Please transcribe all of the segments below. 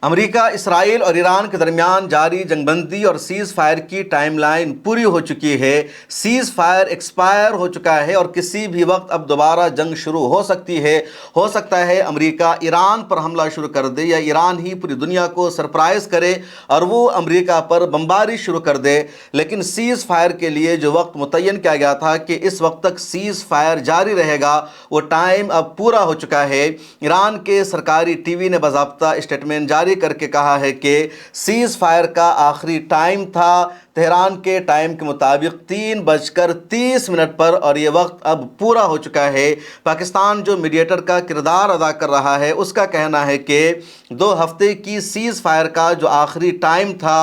امریکہ، اسرائیل اور ایران کے درمیان جاری جنگ بندی اور سیز فائر کی ٹائم لائن پوری ہو چکی ہے۔ سیز فائر ایکسپائر ہو چکا ہے اور کسی بھی وقت اب دوبارہ جنگ شروع ہو سکتی ہے۔ ہو سکتا ہے امریکہ ایران پر حملہ شروع کر دے یا ایران ہی پوری دنیا کو سرپرائز کرے اور وہ امریکہ پر بمباری شروع کر دے، لیکن سیز فائر کے لیے جو وقت متعین کیا گیا تھا کہ اس وقت تک سیز فائر جاری رہے گا، وہ ٹائم اب پورا ہو چکا ہے۔ ایران کے سرکاری ٹی وی نے باضابطہ اسٹیٹمنٹ جاری کر کے کہا ہے کہ سیز فائر کا آخری ٹائم تھا تہران کے ٹائم کے مطابق 3:30 پر، اور یہ وقت اب پورا ہو چکا ہے۔ پاکستان جو میڈیٹر کا کردار ادا کر رہا ہے، اس کا کہنا ہے کہ 2 ہفتے کی سیز فائر کا جو آخری ٹائم تھا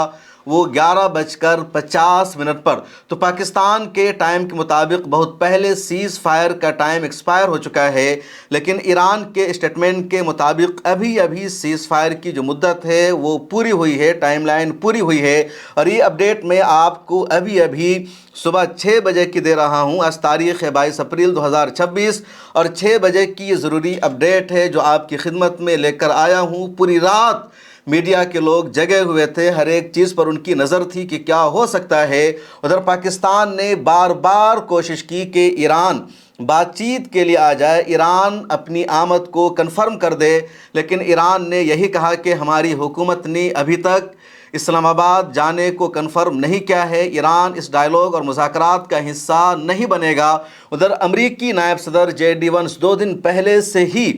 وہ 11:50 پر، تو پاکستان کے ٹائم کے مطابق بہت پہلے سیز فائر کا ٹائم ایکسپائر ہو چکا ہے، لیکن ایران کے اسٹیٹمنٹ کے مطابق ابھی سیز فائر کی جو مدت ہے وہ پوری ہوئی ہے، ٹائم لائن پوری ہوئی ہے۔ اور یہ اپڈیٹ میں آپ کو ابھی صبح 6 بجے کی دے رہا ہوں۔ آج تاریخ ہے 22 اپریل 2026 اور 6 بجے کی یہ ضروری اپڈیٹ ہے جو آپ کی خدمت میں لے کر آیا ہوں۔ پوری رات میڈیا کے لوگ جگے ہوئے تھے، ہر ایک چیز پر ان کی نظر تھی کہ کیا ہو سکتا ہے۔ ادھر پاکستان نے بار کوشش کی کہ ایران بات چیت کے لیے آ جائے، ایران اپنی آمد کو کنفرم کر دے، لیکن ایران نے یہی کہا کہ ہماری حکومت نے ابھی تک اسلام آباد جانے کو کنفرم نہیں کیا ہے، ایران اس ڈائیلاگ اور مذاکرات کا حصہ نہیں بنے گا۔ ادھر امریکی نائب صدر جے ڈی وینس 2 دن پہلے سے ہی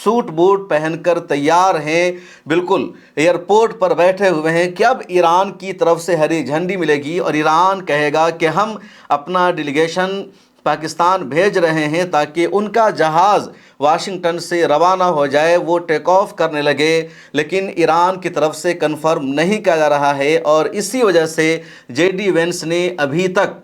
سوٹ بوٹ پہن کر تیار ہیں، بالکل ایئرپورٹ پر بیٹھے ہوئے ہیں کہ اب ایران کی طرف سے ہری جھنڈی ملے گی اور ایران کہے گا کہ ہم اپنا ڈیلیگیشن پاکستان بھیج رہے ہیں تاکہ ان کا جہاز واشنگٹن سے روانہ ہو جائے، وہ ٹیک آف کرنے لگے، لیکن ایران کی طرف سے کنفرم نہیں کیا جا رہا ہے، اور اسی وجہ سے جے ڈی وینس نے ابھی تک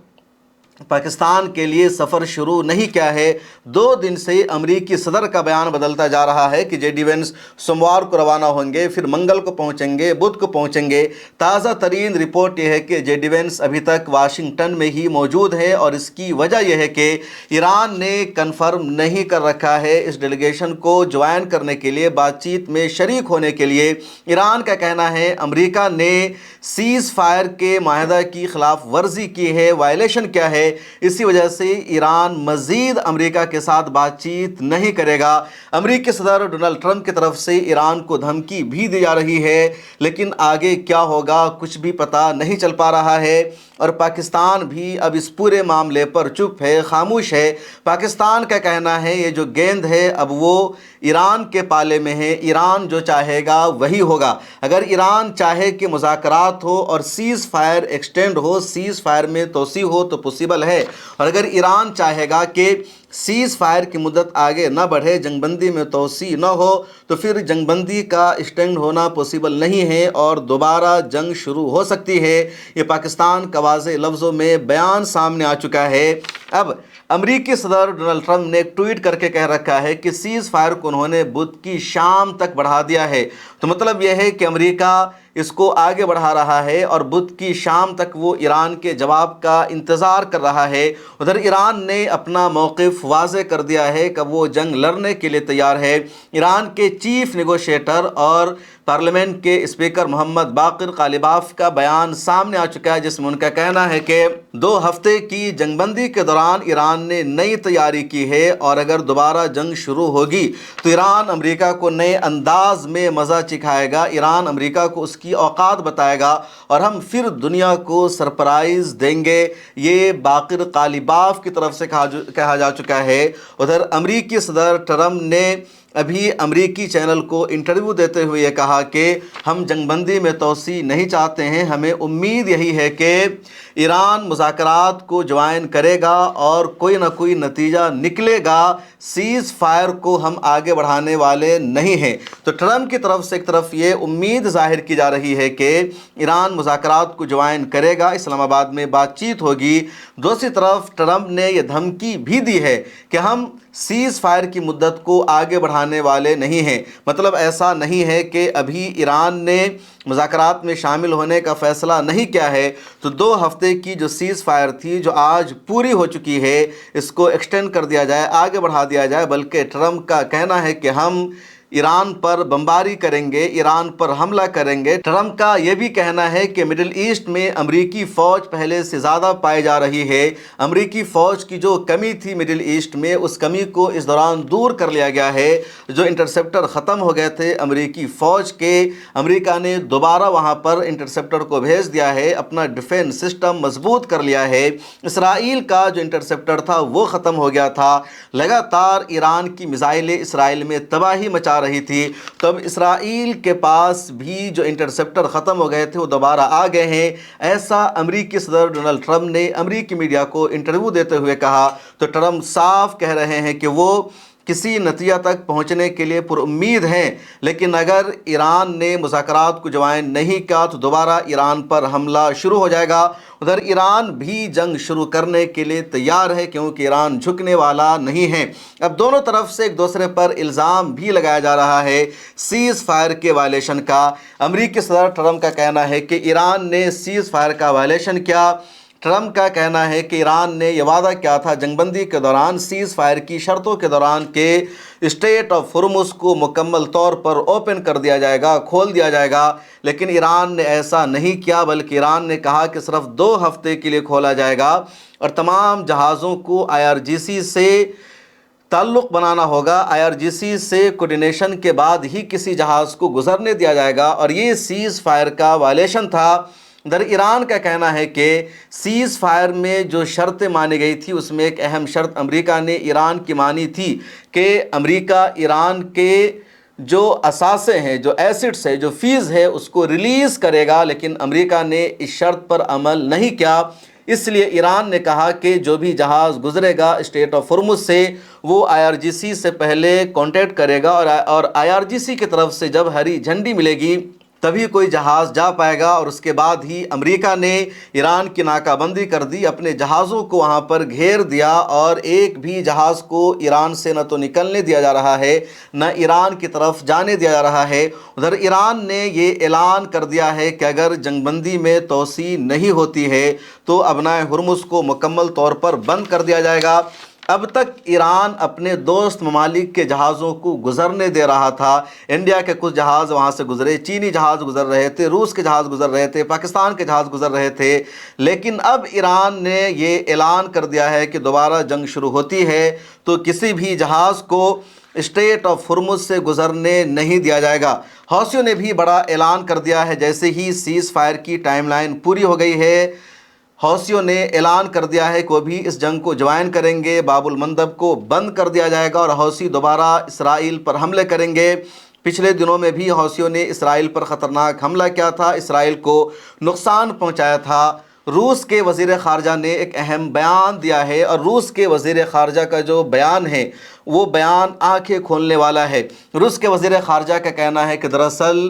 پاکستان کے لیے سفر شروع نہیں کیا ہے۔ 2 دن سے امریکی صدر کا بیان بدلتا جا رہا ہے کہ جے ڈی وینس سوموار کو روانہ ہوں گے، پھر منگل کو پہنچیں گے، بدھ کو پہنچیں گے۔ تازہ ترین رپورٹ یہ ہے کہ جے ڈی وینس ابھی تک واشنگٹن میں ہی موجود ہے، اور اس کی وجہ یہ ہے کہ ایران نے کنفرم نہیں کر رکھا ہے اس ڈیلیگیشن کو جوائن کرنے کے لیے، بات چیت میں شریک ہونے کے لیے۔ ایران کا کہنا ہے امریکہ نے سیز فائر کے معاہدہ کی خلاف ورزی کی ہے، وائلیشن کیا ہے، اسی وجہ سے ایران مزید امریکہ کے ساتھ بات چیت نہیں کرے گا۔ امریکی صدر ڈونلڈ ٹرمپ کی طرف سے ایران کو دھمکی بھی دی جا رہی ہے، لیکن آگے کیا ہوگا کچھ بھی پتہ نہیں چل پا رہا ہے، اور پاکستان بھی اب اس پورے معاملے پر چپ ہے، خاموش ہے۔ پاکستان کا کہنا ہے یہ جو گیند ہے اب وہ ایران کے پالے میں ہے، ایران جو چاہے گا وہی ہوگا۔ اگر ایران چاہے کہ مذاکرات ہو اور سیز فائر ایکسٹینڈ ہو، سیز فائر میں توسیع ہو تو پوسیبل ہے، اور اگر ایران چاہے گا کہ سیز فائر کی مدت آگے نہ بڑھے، جنگ بندی میں توسیع نہ ہو، تو پھر جنگ بندی کا ایکسٹینڈ ہونا پوسیبل نہیں ہے اور دوبارہ جنگ شروع ہو سکتی ہے۔ یہ پاکستان کا واضح لفظوں میں بیان سامنے آ چکا ہے۔ اب امریکی صدر ڈونلڈ ٹرمپ نے ایک ٹویٹ کر کے کہہ رکھا ہے کہ سیز فائر کو انہوں نے بدھ کی شام تک بڑھا دیا ہے، تو مطلب یہ ہے کہ امریکہ اس کو آگے بڑھا رہا ہے اور بدھ کی شام تک وہ ایران کے جواب کا انتظار کر رہا ہے۔ ادھر ایران نے اپنا موقف واضح کر دیا ہے کہ وہ جنگ لڑنے کے لیے تیار ہے۔ ایران کے چیف نیگوشیٹر اور پارلیمنٹ کے اسپیکر محمد باقر قالیباف کا بیان سامنے آ چکا ہے، جس میں ان کا کہنا ہے کہ 2 ہفتے کی جنگ بندی کے دوران ایران نے نئی تیاری کی ہے، اور اگر دوبارہ جنگ شروع ہوگی تو ایران امریکہ کو نئے انداز میں مزہ چکھائے گا، ایران امریکہ کو اس کی اوقات بتائے گا اور ہم پھر دنیا کو سرپرائز دیں گے۔ یہ باقر قالیباف کی طرف سے کہا جا چکا ہے۔ ادھر امریکی صدر ٹرمپ نے ابھی امریکی چینل کو انٹرویو دیتے ہوئے یہ کہا کہ ہم جنگ بندی میں توسیع نہیں چاہتے ہیں، ہمیں امید یہی ہے کہ ایران مذاکرات کو جوائن کرے گا اور کوئی نہ کوئی نتیجہ نکلے گا، سیز فائر کو ہم آگے بڑھانے والے نہیں ہیں۔ تو ٹرمپ کی طرف سے ایک طرف یہ امید ظاہر کی جا رہی ہے کہ ایران مذاکرات کو جوائن کرے گا، اسلام آباد میں بات چیت ہوگی، دوسری طرف ٹرمپ نے یہ دھمکی بھی دی ہے کہ ہم سیز فائر کی مدت کو آگے بڑھانے والے نہیں ہیں۔ مطلب ایسا نہیں ہے کہ ابھی ایران نے مذاکرات میں شامل ہونے کا فیصلہ نہیں کیا ہے، تو 2 ہفتے کی جو سیز فائر تھی جو آج پوری ہو چکی ہے، اس کو ایکسٹینڈ کر دیا جائے، آگے بڑھا دیا جائے، بلکہ ٹرمپ کا کہنا ہے کہ ہم ایران پر بمباری کریں گے، ایران پر حملہ کریں گے۔ ٹرمپ کا یہ بھی کہنا ہے کہ مڈل ایسٹ میں امریکی فوج پہلے سے زیادہ پائی جا رہی ہے۔ امریکی فوج کی جو کمی تھی مڈل ایسٹ میں، اس کمی کو اس دوران دور کر لیا گیا ہے۔ جو انٹرسیپٹر ختم ہو گئے تھے امریکی فوج کے، امریکہ نے دوبارہ وہاں پر انٹرسیپٹر کو بھیج دیا ہے، اپنا ڈیفنس سسٹم مضبوط کر لیا ہے۔ اسرائیل کا جو انٹرسیپٹر تھا وہ ختم ہو گیا تھا۔ لگاتار ایران کی میزائلیں اسرائیل میں تباہی مچا رہی تھی، تو اب اسرائیل کے پاس بھی جو انٹرسیپٹر ختم ہو گئے تھے وہ دوبارہ آ گئے ہیں، ایسا امریکی صدر ڈونلڈ ٹرمپ نے امریکی میڈیا کو انٹرویو دیتے ہوئے کہا۔ تو ٹرمپ صاف کہہ رہے ہیں کہ وہ کسی نتیجہ تک پہنچنے کے لیے پر امید ہیں، لیکن اگر ایران نے مذاکرات کو جوائن نہیں کیا تو دوبارہ ایران پر حملہ شروع ہو جائے گا۔ ادھر ایران بھی جنگ شروع کرنے کے لیے تیار ہے، کیونکہ ایران جھکنے والا نہیں ہے۔ اب دونوں طرف سے ایک دوسرے پر الزام بھی لگایا جا رہا ہے سیز فائر کے وائلیشن کا۔ امریکی صدر ٹرمپ کا کہنا ہے کہ ایران نے سیز فائر کا وائلیشن کیا۔ ٹرمپ کا کہنا ہے کہ ایران نے یہ وعدہ کیا تھا جنگ بندی کے دوران، سیز فائر کی شرطوں کے دوران، کہ اسٹریٹ آف ہرمز کو مکمل طور پر اوپن کر دیا جائے گا، کھول دیا جائے گا، لیکن ایران نے ایسا نہیں کیا، بلکہ ایران نے کہا کہ صرف 2 ہفتے کے لیے کھولا جائے گا اور تمام جہازوں کو IRGC سے تعلق بنانا ہوگا۔ IRGC سے کوارڈینیشن کے بعد ہی کسی جہاز کو گزرنے دیا جائے گا، اور یہ سیز فائر کا وائلیشن تھا۔ ادھر ایران کا کہنا ہے کہ سیز فائر میں جو شرطیں مانی گئی تھی اس میں ایک اہم شرط امریکہ نے ایران کی مانی تھی کہ امریکہ ایران کے جو اثاثے ہیں، جو ایسڈز ہے، جو فیس ہے، اس کو ریلیز کرے گا، لیکن امریکہ نے اس شرط پر عمل نہیں کیا۔ اس لیے ایران نے کہا کہ جو بھی جہاز گزرے گا اسٹریٹ آف ہرمز سے وہ IRGC سے پہلے کانٹیکٹ کرے گا، اور IRGC کی طرف سے جب ہری جھنڈی ملے گی تبھی کوئی جہاز جا پائے گا۔ اور اس کے بعد ہی امریکہ نے ایران کی ناکہ بندی کر دی، اپنے جہازوں کو وہاں پر گھیر دیا، اور ایک بھی جہاز کو ایران سے نہ تو نکلنے دیا جا رہا ہے نہ ایران کی طرف جانے دیا جا رہا ہے۔ ادھر ایران نے یہ اعلان کر دیا ہے کہ اگر جنگ بندی میں توسیع نہیں ہوتی ہے تو ابنائے ہرمز کو مکمل طور پر بند کر دیا جائے گا۔ اب تک ایران اپنے دوست ممالک کے جہازوں کو گزرنے دے رہا تھا۔ انڈیا کے کچھ جہاز وہاں سے گزرے، چینی جہاز گزر رہے تھے، روس کے جہاز گزر رہے تھے، پاکستان کے جہاز گزر رہے تھے، لیکن اب ایران نے یہ اعلان کر دیا ہے کہ دوبارہ جنگ شروع ہوتی ہے تو کسی بھی جہاز کو اسٹریٹ آف ہرمز سے گزرنے نہیں دیا جائے گا۔ حوثیوں نے بھی بڑا اعلان کر دیا ہے، جیسے ہی سیز فائر کی ٹائم لائن پوری ہو گئی ہے، حوثیوں نے اعلان کر دیا ہے کہ وہ بھی اس جنگ کو جوائن کریں گے، باب المندب کو بند کر دیا جائے گا، اور حوثی دوبارہ اسرائیل پر حملے کریں گے۔ پچھلے دنوں میں بھی حوثیوں نے اسرائیل پر خطرناک حملہ کیا تھا، اسرائیل کو نقصان پہنچایا تھا۔ روس کے وزیر خارجہ نے ایک اہم بیان دیا ہے، اور روس کے وزیر خارجہ کا جو بیان ہے وہ بیان آنکھیں کھولنے والا ہے۔ روس کے وزیر خارجہ کا کہنا ہے کہ دراصل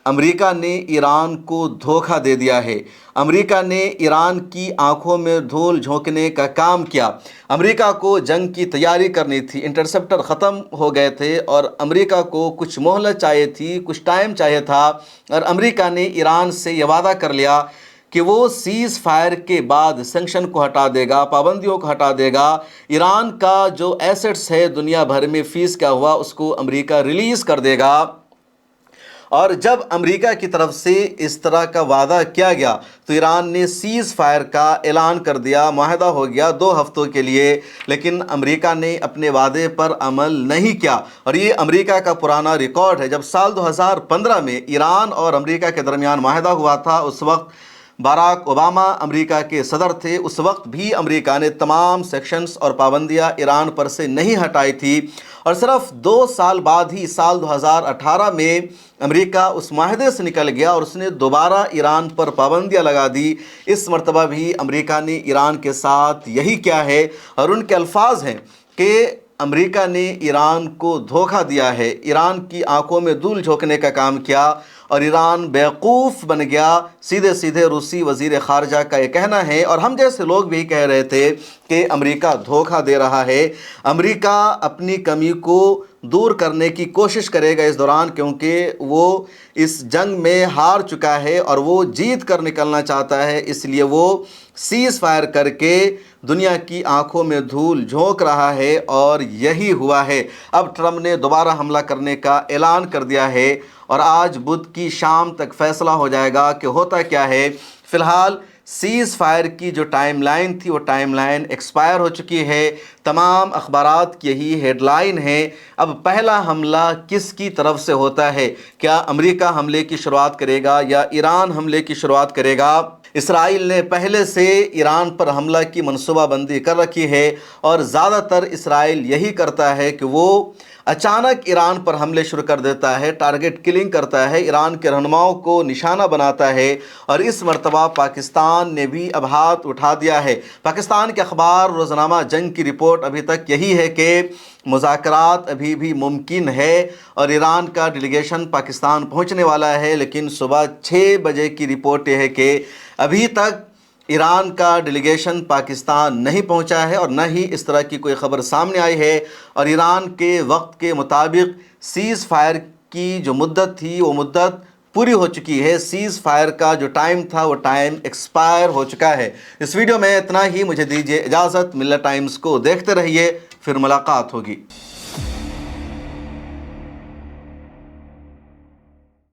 امریکہ نے ایران کو دھوکہ دے دیا ہے، امریکہ نے ایران کی آنکھوں میں دھول جھونکنے کا کام کیا۔ امریکہ کو جنگ کی تیاری کرنی تھی، انٹرسیپٹر ختم ہو گئے تھے، اور امریکہ کو کچھ مہلت چاہیے تھی، کچھ ٹائم چاہیے تھا، اور امریکہ نے ایران سے یہ وعدہ کر لیا کہ وہ سیز فائر کے بعد سینکشن کو ہٹا دے گا، پابندیوں کو ہٹا دے گا، ایران کا جو ایسٹس ہے دنیا بھر میں فیس کیا ہوا اس کو امریکہ ریلیز کر دے گا۔ اور جب امریکہ کی طرف سے اس طرح کا وعدہ کیا گیا تو ایران نے سیز فائر کا اعلان کر دیا، معاہدہ ہو گیا 2 ہفتوں کے لیے، لیکن امریکہ نے اپنے وعدے پر عمل نہیں کیا۔ اور یہ امریکہ کا پرانا ریکارڈ ہے۔ جب سال 2015 میں ایران اور امریکہ کے درمیان معاہدہ ہوا تھا، اس وقت باراک اوباما امریکہ کے صدر تھے، اس وقت بھی امریکہ نے تمام سیکشنز اور پابندیاں ایران پر سے نہیں ہٹائی تھی، اور صرف 2 سال بعد ہی سال 2018 میں امریکہ اس معاہدے سے نکل گیا اور اس نے دوبارہ ایران پر پابندیاں لگا دی۔ اس مرتبہ بھی امریکہ نے ایران کے ساتھ یہی کیا ہے، اور ان کے الفاظ ہیں کہ امریکہ نے ایران کو دھوکہ دیا ہے، ایران کی آنکھوں میں دھول جھونکنے کا کام کیا، اور ایران بیوقوف بن گیا۔ سیدھے سیدھے روسی وزیر خارجہ کا یہ کہنا ہے، اور ہم جیسے لوگ بھی کہہ رہے تھے کہ امریکہ دھوکہ دے رہا ہے، امریکہ اپنی کمی کو دور کرنے کی کوشش کرے گا اس دوران، کیونکہ وہ اس جنگ میں ہار چکا ہے اور وہ جیت کر نکلنا چاہتا ہے، اس لیے وہ سیز فائر کر کے دنیا کی آنکھوں میں دھول جھونک رہا ہے اور یہی ہوا ہے۔ اب ٹرمپ نے دوبارہ حملہ کرنے کا اعلان کر دیا ہے اور آج بدھ کی شام تک فیصلہ ہو جائے گا کہ ہوتا کیا ہے۔ فی الحال سیز فائر کی جو ٹائم لائن تھی وہ ٹائم لائن ایکسپائر ہو چکی ہے۔ تمام اخبارات کی یہی ہیڈ لائن ہے۔ اب پہلا حملہ کس کی طرف سے ہوتا ہے؟ کیا امریکہ حملے کی شروعات کرے گا یا ایران حملے کی شروعات کرے گا؟ اسرائیل نے پہلے سے ایران پر حملہ کی منصوبہ بندی کر رکھی ہے اور زیادہ تر اسرائیل یہی کرتا ہے کہ وہ اچانک ایران پر حملے شروع کر دیتا ہے، ٹارگٹ کلنگ کرتا ہے، ایران کے رہنماؤں کو نشانہ بناتا ہے، اور اس مرتبہ پاکستان نے بھی اب ہاتھ اٹھا دیا ہے۔ پاکستان کے اخبار روزنامہ جنگ کی رپورٹ ابھی تک یہی ہے کہ مذاکرات ابھی بھی ممکن ہے اور ایران کا ڈیلیگیشن پاکستان پہنچنے والا ہے، لیکن صبح 6 بجے کی رپورٹ یہ ہے کہ ابھی تک ایران کا ڈیلیگیشن پاکستان نہیں پہنچا ہے اور نہ ہی اس طرح کی کوئی خبر سامنے آئی ہے، اور ایران کے وقت کے مطابق سیز فائر کی جو مدت تھی وہ مدت پوری ہو چکی ہے۔ سیز فائر کا جو ٹائم تھا وہ ٹائم ایکسپائر ہو چکا ہے۔ اس ویڈیو میں اتنا ہی، مجھے دیجیے اجازت۔ ملت ٹائمز کو دیکھتے رہیے، پھر ملاقات ہوگی۔